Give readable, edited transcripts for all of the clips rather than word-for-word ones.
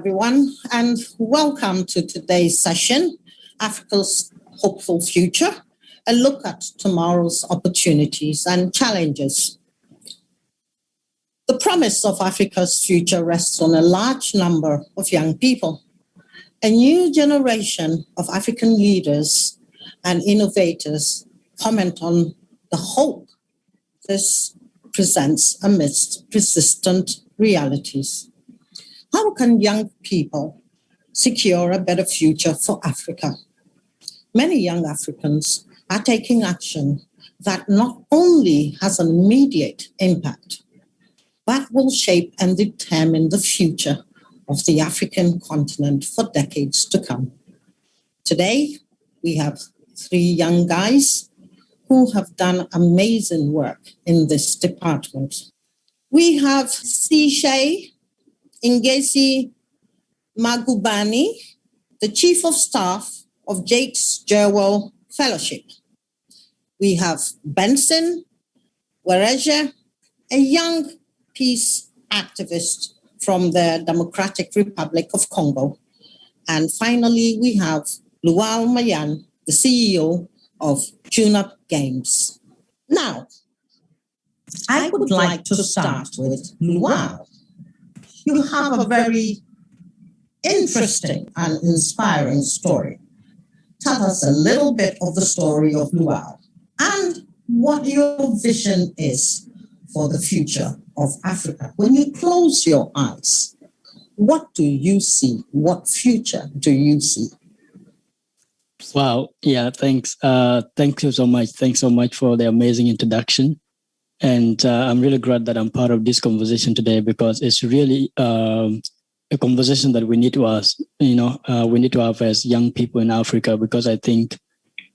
everyone, and welcome to today's session, Africa's Hopeful Future, a look at tomorrow's opportunities and challenges. The promise of Africa's future rests on a large number of young people. A new generation of African leaders and innovators comment on the hope this presents amidst persistent realities. How can young people secure a better future for Africa? Many young Africans are taking action that not only has an immediate impact, but will shape and determine the future of the African continent for decades to come. Today, we have three young guys who have done amazing work in this department. We have Sishay Ngesi Magubani, the Chief of Staff of Jakes Jerwell Fellowship. We have Benson Wareja, a young peace activist from the Democratic Republic of Congo. And finally, we have Lual Mayan, the CEO of Tune-Up Games. Now, I would like to start with Lual. You have a very interesting and inspiring story. Tell us a little bit of the story of Lual and what your vision is for the future of Africa. When you close your eyes, what do you see? What future do you see? Wow. Yeah, thanks. Thank you so much. Thanks so much for the amazing introduction. And I'm really glad that I'm part of this conversation today because it's really a conversation that we need to ask, we need to have as young people in Africa, because I think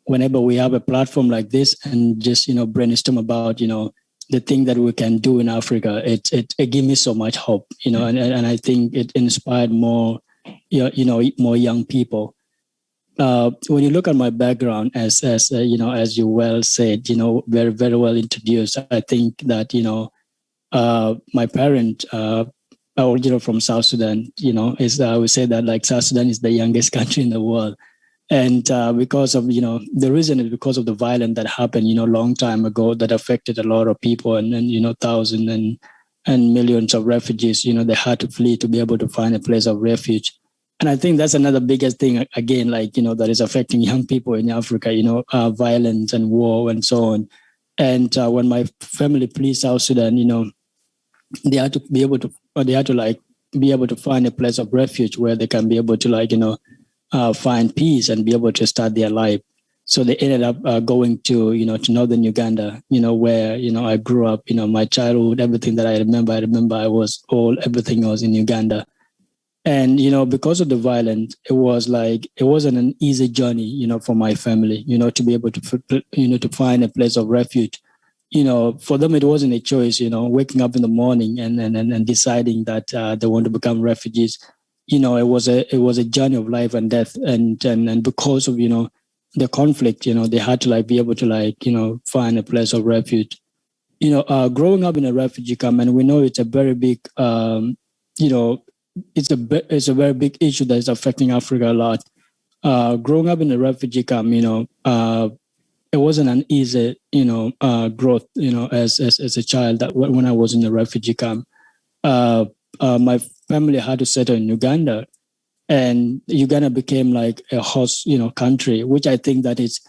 whenever we have a platform like this and just, brainstorm about, the thing that we can do in Africa, it gives me so much hope, and I think it inspired more, more young people. When you look at my background, as you well said, very, very well introduced, I think that, my parents are original from South Sudan, I would say that like South Sudan is the youngest country in the world. And because of, the reason is because of the violence that happened, long time ago that affected a lot of people and thousands and millions of refugees, they had to flee to be able to find a place of refuge. And I think that's another biggest thing, again, that is affecting young people in Africa, violence and war and so on. And when my family flee South Sudan, they had to be able to find a place of refuge where they can be able to find peace and be able to start their life. So they ended up going to northern Uganda, where, I grew up, my childhood, everything that I remember everything was in Uganda. And, because of the violence, it wasn't an easy journey, for my family, to be able to find a place of refuge. For them, it wasn't a choice, waking up in the morning and deciding that they want to become refugees. It was a journey of life and death. And because of, the conflict, they had to be able to find a place of refuge. Growing up in a refugee camp, and we know it's a very big, it's a very big issue that is affecting Africa a lot. Growing up in a refugee camp, it wasn't an easy, growth, as a child. That when I was in the refugee camp, my family had to settle in Uganda, and Uganda became like a host, country, which I think that it's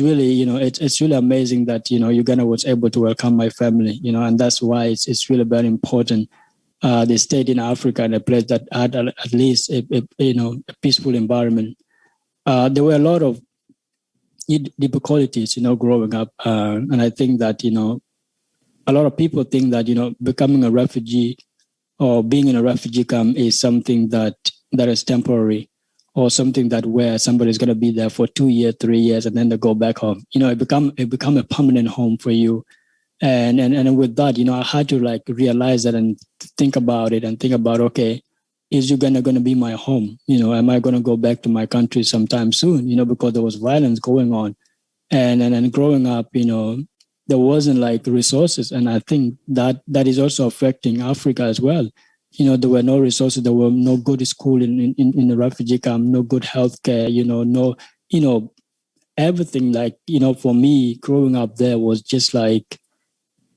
really, it's really amazing that Uganda was able to welcome my family, and that's why it's really very important. They stayed in Africa in a place that had at least a peaceful environment. There were a lot of difficulties, growing up. And I think that, a lot of people think that, becoming a refugee or being in a refugee camp is something that is temporary, or something that where somebody's going to be there for 2 years, 3 years, and then they go back home. It become a permanent home for you. And with that, I had to realize that and think about it and think about, okay, is Uganda going to be my home? Am I going to go back to my country sometime soon? Because there was violence going on. And growing up, there wasn't resources. And I think that is also affecting Africa as well. there were no resources, there were no good school in the refugee camp, no good healthcare, everything. Like, for me, growing up there was just like,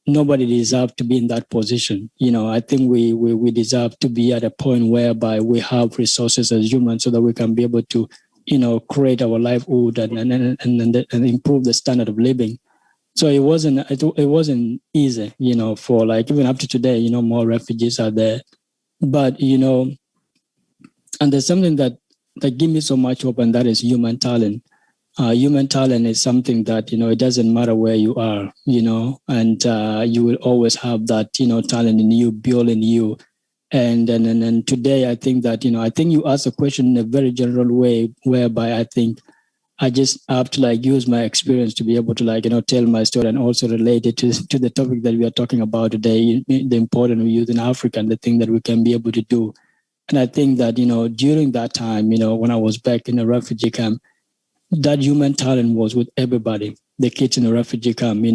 nobody deserved to be in that position. I think we deserve to be at a point whereby we have resources as humans so that we can be able to, create our livelihood and improve the standard of living. So it wasn't easy, for like even up to today, more refugees are there. But, and there's something that gives me so much hope, and that is human talent. Human talent is something that, it doesn't matter where you are, and you will always have that, talent in you, built in you. And today, I think that, I think you asked a question in a very general way, whereby I think I just have to like use my experience to be able to like, tell my story and also relate it to the topic that we are talking about today, the importance of youth in Africa and the thing that we can be able to do. And I think that, during that time, when I was back in a refugee camp, that human talent was with everybody. The kids in the refugee camp,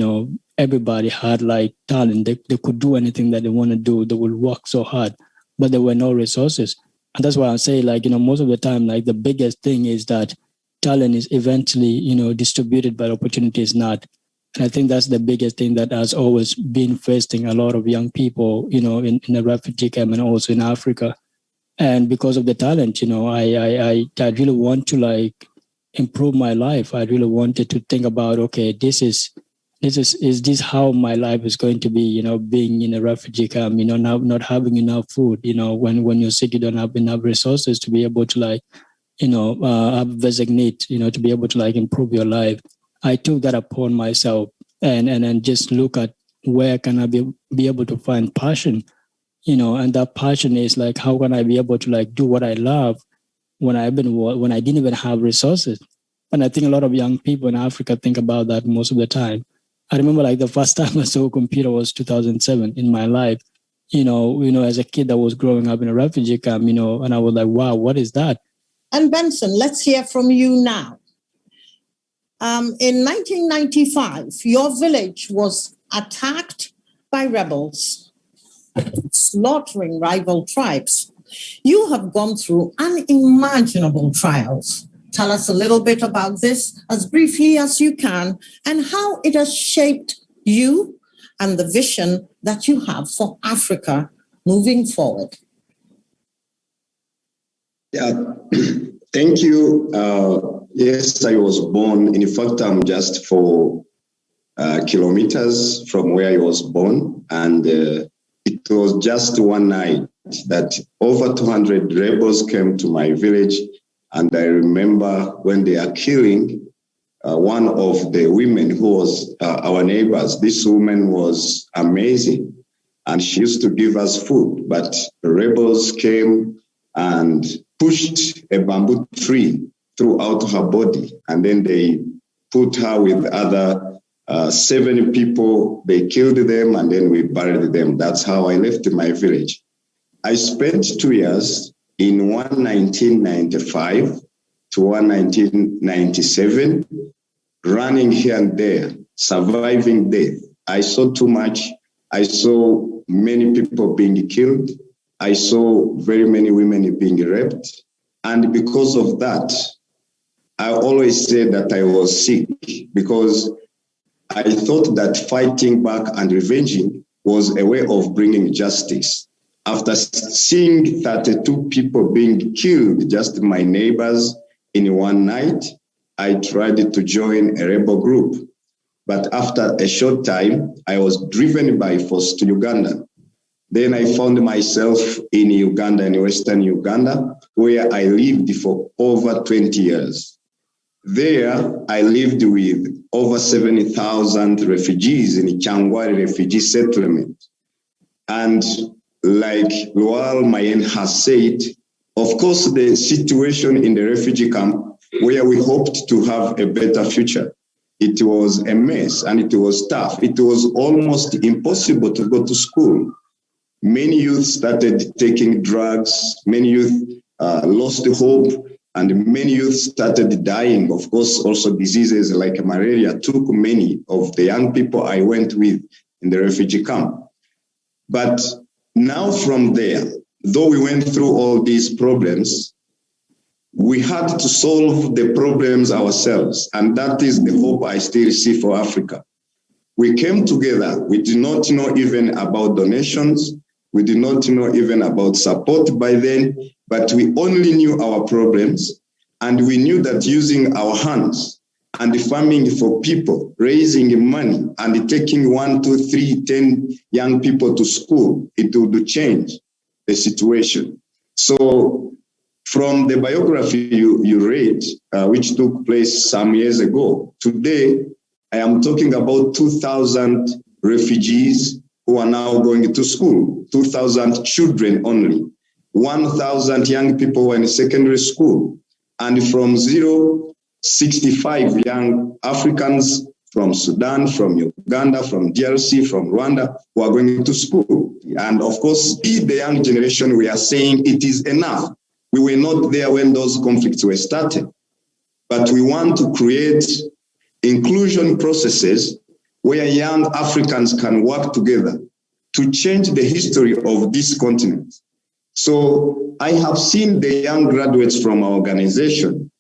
everybody had like talent. They could do anything that they want to do. They would work so hard, but there were no resources. And that's why I say, like, most of the time, like the biggest thing is that talent is eventually, distributed, but opportunity is not. And I think that's the biggest thing that has always been facing a lot of young people, in the refugee camp and also in Africa. And because of the talent, I really want to like improve my life. I really wanted to think about, okay, is this how my life is going to be, being in a refugee camp, not having enough food, when you're sick, you don't have enough resources to be able to like, have basic needs, to be able to like improve your life. I took that upon myself and just look at where can I be able to find passion, and that passion is like, how can I be able to like do what I love when I didn't even have resources. And I think a lot of young people in Africa think about that most of the time. I remember like the first time I saw a computer was 2007 in my life, as a kid that was growing up in a refugee camp, and I was like, wow, what is that? And Benson, let's hear from you now. In 1995, your village was attacked by rebels, slaughtering rival tribes. You have gone through unimaginable trials. Tell us a little bit about this as briefly as you can and how it has shaped you and the vision that you have for Africa moving forward. Yeah, thank you. Yes, I was born. In fact, I'm just 4 kilometers from where I was born. And it was just one night that over 200 rebels came to my village. And I remember when they are killing one of the women who was our neighbors. This woman was amazing. And she used to give us food. But the rebels came and pushed a bamboo tree throughout her body. And then they put her with other 7 people. They killed them and then we buried them. That's how I left my village. I spent 2 years in 1995 to 1997, running here and there, surviving death. I saw too much. I saw many people being killed. I saw very many women being raped. And because of that, I always said that I was sick because I thought that fighting back and revenging was a way of bringing justice. After seeing 32 people being killed, just my neighbors, in one night, I tried to join a rebel group. But after a short time, I was driven by force to Uganda. Then I found myself in Uganda, in Western Uganda, where I lived for over 20 years. There, I lived with over 70,000 refugees in Changwari refugee settlement. And like Lual Mayen has said, of course, the situation in the refugee camp where we hoped to have a better future, it was a mess and it was tough. It was almost impossible to go to school. Many youth started taking drugs. Many youth lost hope, and many youth started dying. Of course, also diseases like malaria took many of the young people I went with in the refugee camp. But now from there, though we went through all these problems, we had to solve the problems ourselves. And that is the hope I still see for Africa. We came together. We did not know even about donations. We did not know even about support by then, but we only knew our problems. And we knew that using our hands and farming for people, raising money and taking 1, 2, 3, 10 young people to school, it would change the situation. So from the biography you read, which took place some years ago, today I am talking about 2,000 refugees who are now going to school, 2,000 children only, 1,000 young people who are in secondary school, and from 65 young Africans from Sudan, from Uganda, from DRC, from Rwanda, who are going to school. And of course, the young generation, we are saying it is enough. We were not there when those conflicts were started, but we want to create inclusion processes where young Africans can work together to change the history of this continent. So I have seen the young graduates from our organization,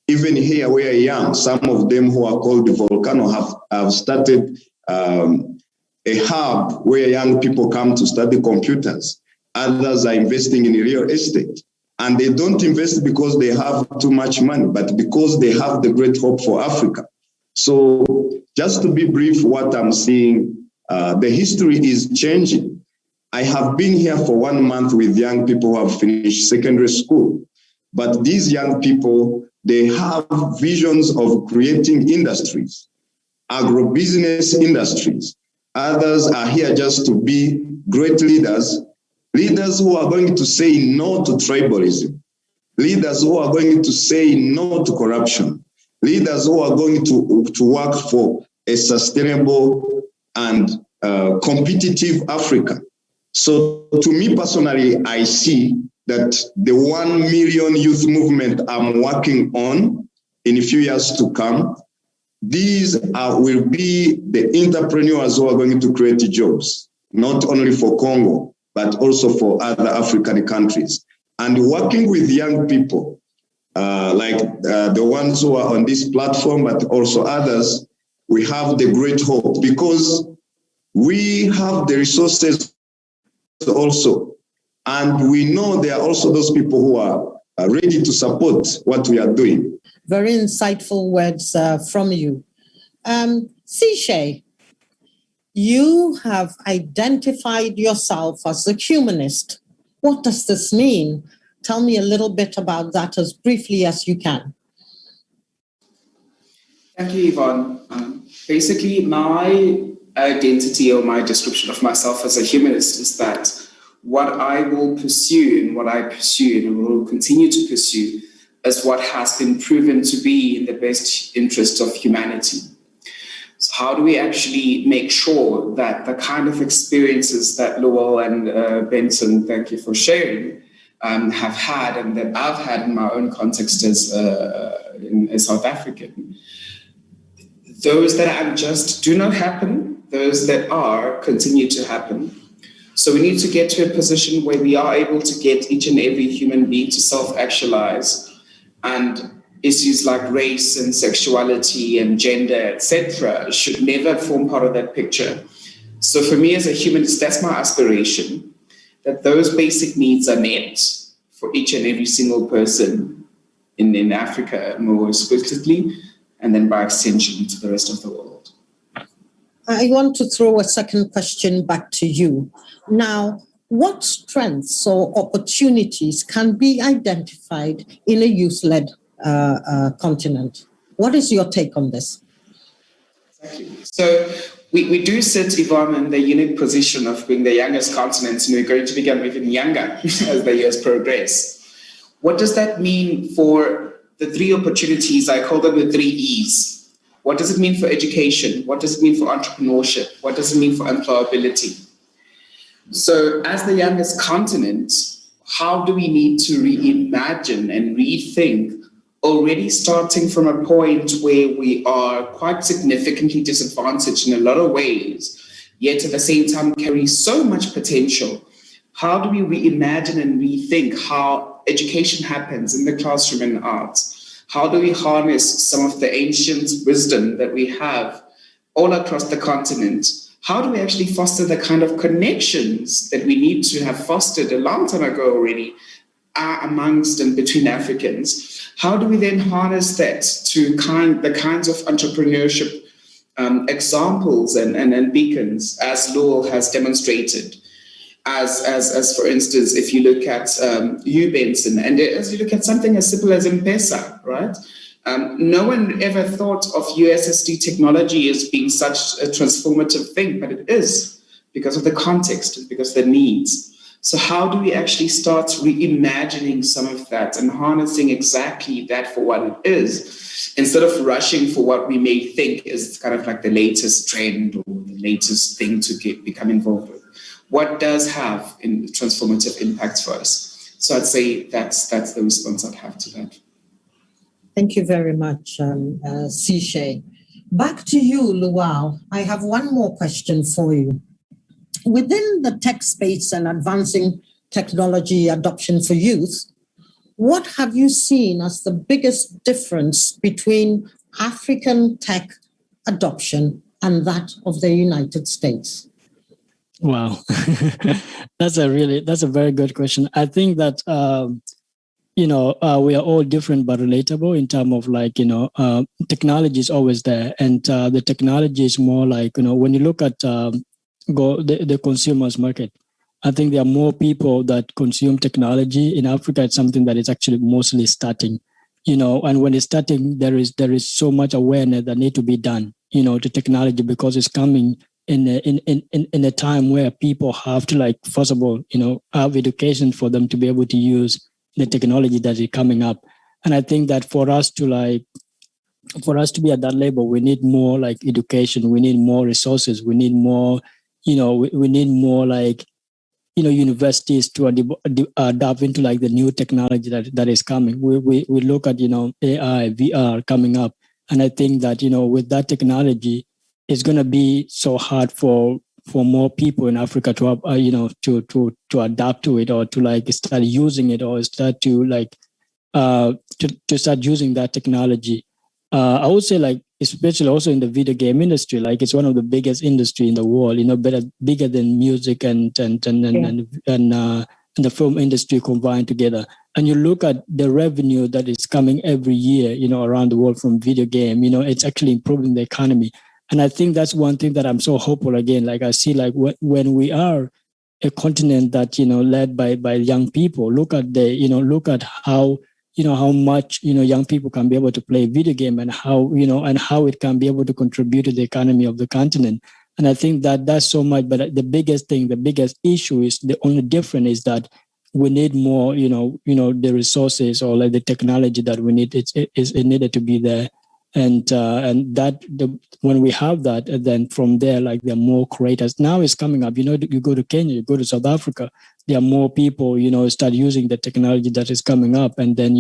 even here where young, some of them who are called the Volcano have started a hub where young people come to study computers. Others are investing in real estate. And they don't invest because they have too much money, but because they have the great hope for Africa. So just to be brief, what I'm seeing, the history is changing. I have been here for 1 month with young people who have finished secondary school. But these young people, they have visions of creating industries, agribusiness industries. Others are here just to be great leaders who are going to say no to tribalism, leaders who are going to say no to corruption, leaders who are going to work for a sustainable and competitive Africa. So to me personally, I see that the 1 million youth movement I'm working on in a few years to come, these will be the entrepreneurs who are going to create jobs, not only for Congo, but also for other African countries. And working with young people, like the ones who are on this platform, but also others, we have the great hope because we have the resources also. And we know there are also those people who are ready to support what we are doing. Very insightful words from you. Sishe, you have identified yourself as a humanist. What does this mean? Tell me a little bit about that as briefly as you can. Thank you, Yvonne. Basically, my identity or my description of myself as a humanist is that what I will pursue and what I pursue and will continue to pursue is what has been proven to be in the best interest of humanity. So how do we actually make sure that the kind of experiences that Lowell and Benson, thank you for sharing, have had and that I've had in my own context as a South African, those that are unjust do not happen, those that are continue to happen. So we need to get to a position where we are able to get each and every human being to self-actualize, and issues like race and sexuality and gender, etc., should never form part of that picture. So for me as a humanist, that's my aspiration, that those basic needs are met for each and every single person in Africa more explicitly, and then by extension to the rest of the world. I want to throw a second question back to you. Now, what strengths or opportunities can be identified in a youth-led continent? What is your take on this? Exactly. So we do sit, Yvonne, in the unique position of being the youngest continent, and we're going to become even younger as the years progress. What does that mean for the three opportunities? I call them the 3 E's. What does it mean for education? What does it mean for entrepreneurship? What does it mean for employability? So as the youngest continent, how do we need to reimagine and rethink, already starting from a point where we are quite significantly disadvantaged in a lot of ways, yet at the same time carry so much potential? How do we reimagine and rethink how education happens in the classroom and arts? How do we harness some of the ancient wisdom that we have all across the continent? How do we actually foster the kind of connections that we need to have fostered a long time ago already amongst and between Africans? How do we then harness that to the kinds of entrepreneurship examples and beacons, as Lowell has demonstrated? As for instance, if you look at you, Benson, and as you look at something as simple as M-Pesa, right? No one ever thought of USSD technology as being such a transformative thing, but it is because of the context, because of the needs. So how do we actually start reimagining some of that and harnessing exactly that for what it is, instead of rushing for what we may think is kind of like the latest trend or the latest thing to become involved with? What does have transformative impacts for us? So I'd say that's the response I'd have to that. Thank you very much, Sishe. Back to you, Luau. I have one more question for you. Within the tech space and advancing technology adoption for youth, what have you seen as the biggest difference between African tech adoption and that of the United States? Wow, that's a very good question. I think that we are all different but relatable in terms of technology is always there, and the technology is more like when you look at the consumers market. I think there are more people that consume technology in Africa. It's something that is actually mostly starting, and when it's starting, there is so much awareness that need to be done, to technology, because it's coming in a time where people have to first of all, have education for them to be able to use the technology that is coming up. And I think that for us to be at that level, we need more education, we need more resources, we need more, we need more universities to dive into the new technology that is coming. We look at, AI, VR coming up. And I think that, with that technology, it's going to be so hard for more people in Africa to to adapt to it, or to start using it, or start to start using that technology. I would say especially also in the video game industry, it's one of the biggest industry in the world, bigger than music and the film industry combined together. And you look at the revenue that is coming every year, around the world from video game, it's actually improving the economy. And I think that's one thing that I'm so hopeful again. I see when we are a continent that, led by young people, look at how, how much, young people can be able to play video game, and how, and how it can be able to contribute to the economy of the continent. And I think that that's so much, but the biggest issue is, the only difference is that we need more, the resources or the technology that we need. It needed to be there. And when we have that, then from there, there are more creators. Now it's coming up. You go to Kenya, you go to South Africa, there are more people, start using the technology that is coming up, and then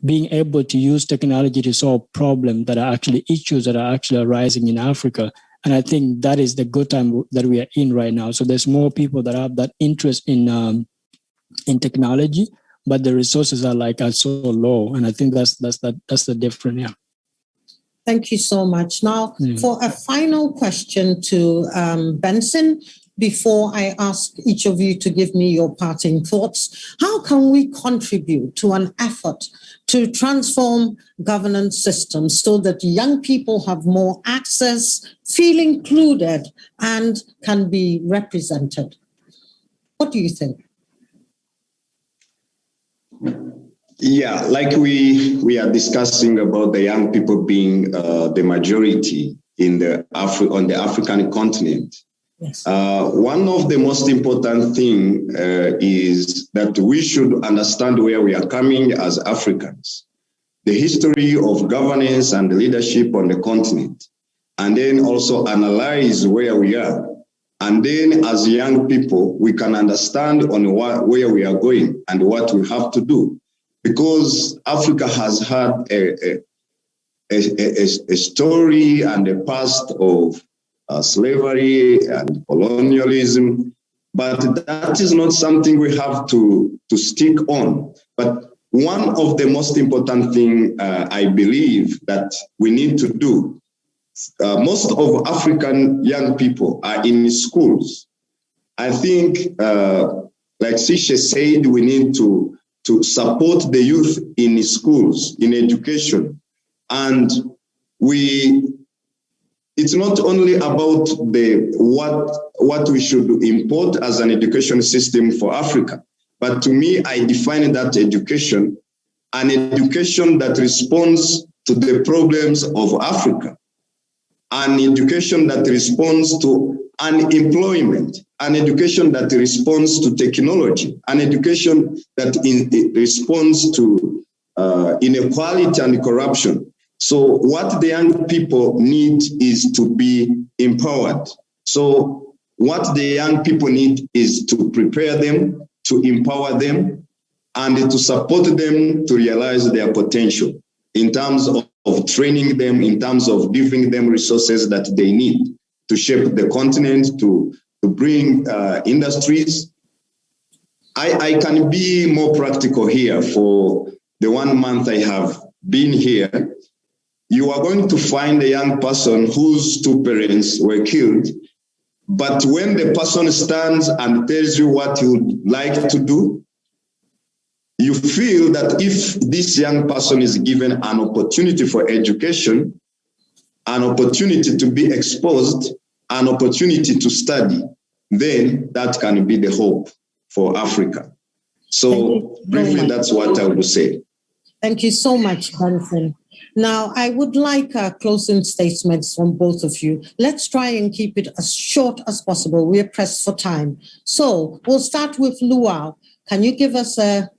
being able to use technology to solve problems that are actually issues that are actually arising in Africa. And I think that is the good time that we are in right now. So there's more people that have that interest in technology, but the resources are so low. And I think that's the difference. Yeah. Thank you so much. Now, for a final question to Benson, before I ask each of you to give me your parting thoughts, how can we contribute to an effort to transform governance systems so that young people have more access, feel included, and can be represented? What do you think? Yeah, we are discussing about the young people being the majority on the African continent. Yes. One of the most important thing is that we should understand where we are coming as Africans, the history of governance and leadership on the continent, and then also analyze where we are. And then as young people, we can understand on where we are going and what we have to do. Because Africa has had a story and a past of slavery and colonialism, But that is not something we have to stick on. But one of the most important things I believe that we need to do, most of African young people are in schools. I think, like Sishe said, we need to support the youth in schools, in education. And it's not only about what we should import as an education system for Africa, but to me, I define that education, an education that responds to the problems of Africa, an education that responds to unemployment, an education that responds to technology, an education that responds to inequality and corruption. So what the young people need is to be empowered. So what the young people need is to prepare them, to empower them, and to support them to realize their potential in terms of training them, in terms of giving them resources that they need to shape the continent, to bring industries. I can be more practical here. For the 1 month I have been here, you are going to find a young person whose two parents were killed, but when the person stands and tells you what he would like to do, you feel that if this young person is given an opportunity for education, an opportunity to be exposed, an opportunity to study, then that can be the hope for Africa. So briefly, that's what I would say. Thank you so much, Benson. Now, I would like closing statements from both of you. Let's try and keep it as short as possible. We're pressed for time. So we'll start with Luau. Can you give us a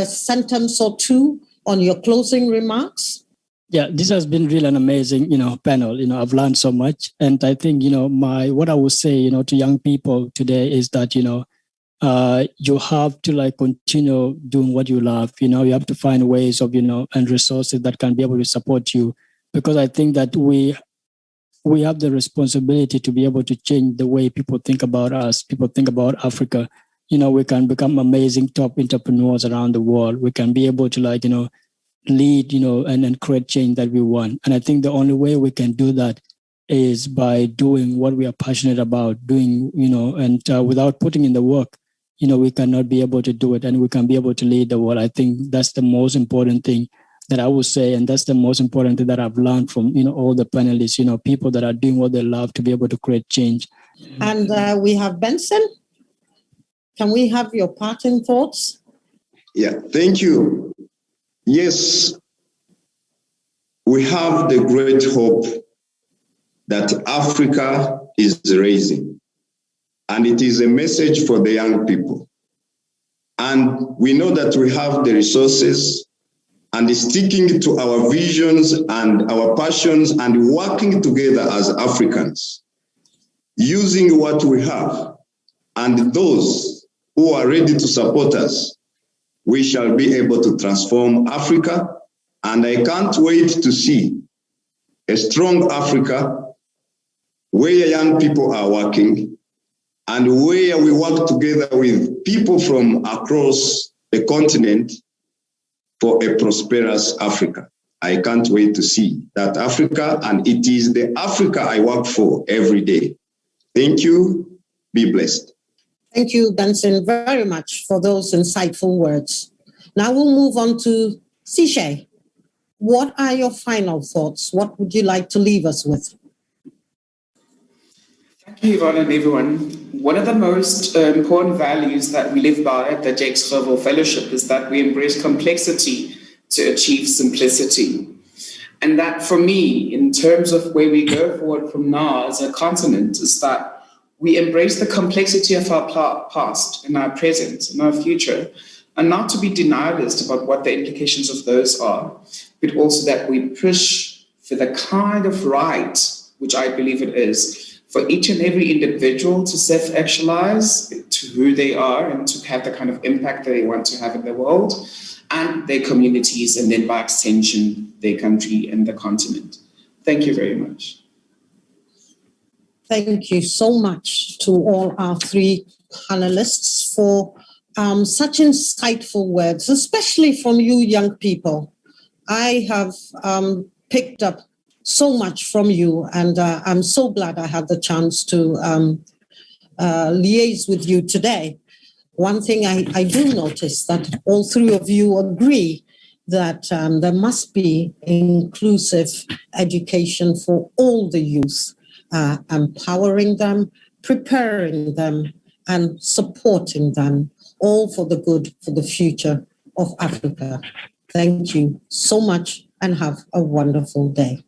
sentence or two on your closing remarks? Yeah, this has been really an amazing, panel. I've learned so much. And I think, what I would say, to young people today is that, you have to continue doing what you love. You have to find ways of, and resources that can be able to support you, because I think that we have the responsibility to be able to change the way people think about us, people think about Africa. We can become amazing top entrepreneurs around the world. We can be able to lead, and create change that we want. And I think the only way we can do that is by doing what we are passionate about doing, and without putting in the work, we cannot be able to do it, and we can be able to lead the world. I think that's the most important thing that I would say, and that's the most important thing that I've learned from, all the panelists, people that are doing what they love to be able to create change. And we have Benson. Can we have your parting thoughts? Yeah, thank you. Yes, we have the great hope that Africa is raising. And it is a message for the young people. And we know that we have the resources, and sticking to our visions and our passions and working together as Africans, using what we have and those who are ready to support us, we shall be able to transform Africa. And I can't wait to see a strong Africa where young people are working, and where we work together with people from across the continent for a prosperous Africa. I can't wait to see that Africa, and it is the Africa I work for every day. Thank you. Be blessed. Thank you, Benson, very much for those insightful words. Now we'll move on to Sishe. What are your final thoughts? What would you like to leave us with? Thank you, Yvonne, and everyone. One of the most important values that we live by at the Jakes Gerwel Fellowship is that we embrace complexity to achieve simplicity. And that, for me, in terms of where we go forward from now as a continent, is that we embrace the complexity of our past and our present and our future, and not to be denialist about what the implications of those are, but also that we push for the kind of right, which I believe it is, for each and every individual to self-actualize to who they are and to have the kind of impact that they want to have in the world and their communities, and then by extension, their country and the continent. Thank you very much. Thank you so much to all our three panelists for such insightful words, especially from you young people. I have picked up so much from you, and I'm so glad I had the chance to liaise with you today. One thing I do notice that all three of you agree that there must be inclusive education for all the youth, empowering them, preparing them, and supporting them, all for the good, for the future of Africa. Thank you so much and have a wonderful day.